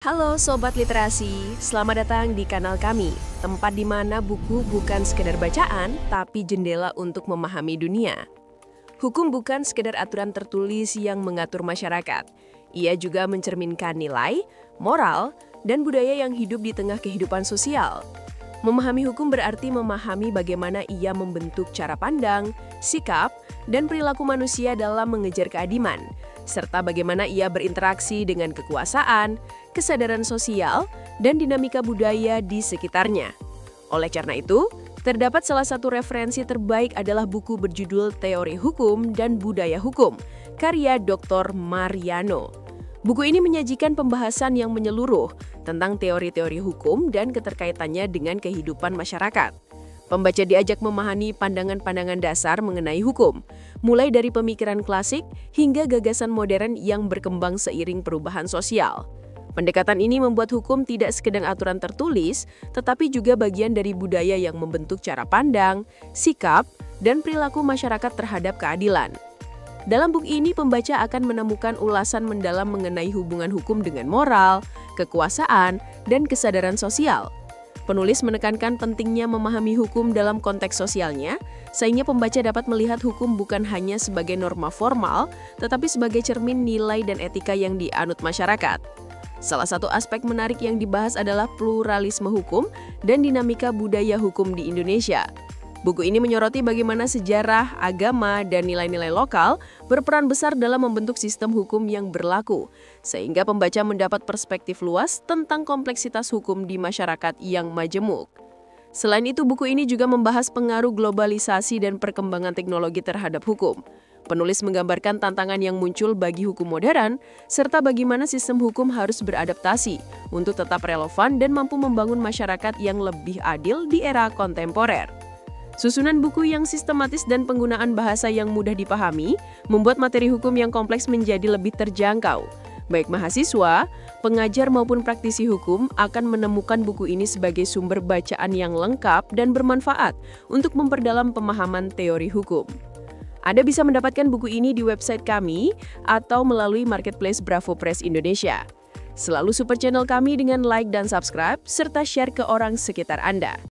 Halo Sobat Literasi, selamat datang di kanal kami, tempat di mana buku bukan sekedar bacaan, tapi jendela untuk memahami dunia. Hukum bukan sekedar aturan tertulis yang mengatur masyarakat. Ia juga mencerminkan nilai, moral, dan budaya yang hidup di tengah kehidupan sosial. Memahami hukum berarti memahami bagaimana ia membentuk cara pandang, sikap, dan perilaku manusia dalam mengejar keadilan, serta bagaimana ia berinteraksi dengan kekuasaan, kesadaran sosial, dan dinamika budaya di sekitarnya. Oleh karena itu, terdapat salah satu referensi terbaik adalah buku berjudul Teori Hukum dan Budaya Hukum, karya Dr. Mariano. Buku ini menyajikan pembahasan yang menyeluruh tentang teori-teori hukum dan keterkaitannya dengan kehidupan masyarakat. Pembaca diajak memahami pandangan-pandangan dasar mengenai hukum, mulai dari pemikiran klasik hingga gagasan modern yang berkembang seiring perubahan sosial. Pendekatan ini membuat hukum tidak sekedar aturan tertulis, tetapi juga bagian dari budaya yang membentuk cara pandang, sikap, dan perilaku masyarakat terhadap keadilan. Dalam buku ini, pembaca akan menemukan ulasan mendalam mengenai hubungan hukum dengan moral, kekuasaan, dan kesadaran sosial. Penulis menekankan pentingnya memahami hukum dalam konteks sosialnya, sehingga pembaca dapat melihat hukum bukan hanya sebagai norma formal, tetapi sebagai cermin nilai dan etika yang dianut masyarakat. Salah satu aspek menarik yang dibahas adalah pluralisme hukum dan dinamika budaya hukum di Indonesia. Buku ini menyoroti bagaimana sejarah, agama, dan nilai-nilai lokal berperan besar dalam membentuk sistem hukum yang berlaku, sehingga pembaca mendapat perspektif luas tentang kompleksitas hukum di masyarakat yang majemuk. Selain itu, buku ini juga membahas pengaruh globalisasi dan perkembangan teknologi terhadap hukum. Penulis menggambarkan tantangan yang muncul bagi hukum modern, serta bagaimana sistem hukum harus beradaptasi untuk tetap relevan dan mampu membangun masyarakat yang lebih adil di era kontemporer. Susunan buku yang sistematis dan penggunaan bahasa yang mudah dipahami membuat materi hukum yang kompleks menjadi lebih terjangkau. Baik mahasiswa, pengajar maupun praktisi hukum akan menemukan buku ini sebagai sumber bacaan yang lengkap dan bermanfaat untuk memperdalam pemahaman teori hukum. Anda bisa mendapatkan buku ini di website kami atau melalui marketplace Bravo Press Indonesia. Selalu support channel kami dengan like dan subscribe, serta share ke orang sekitar Anda.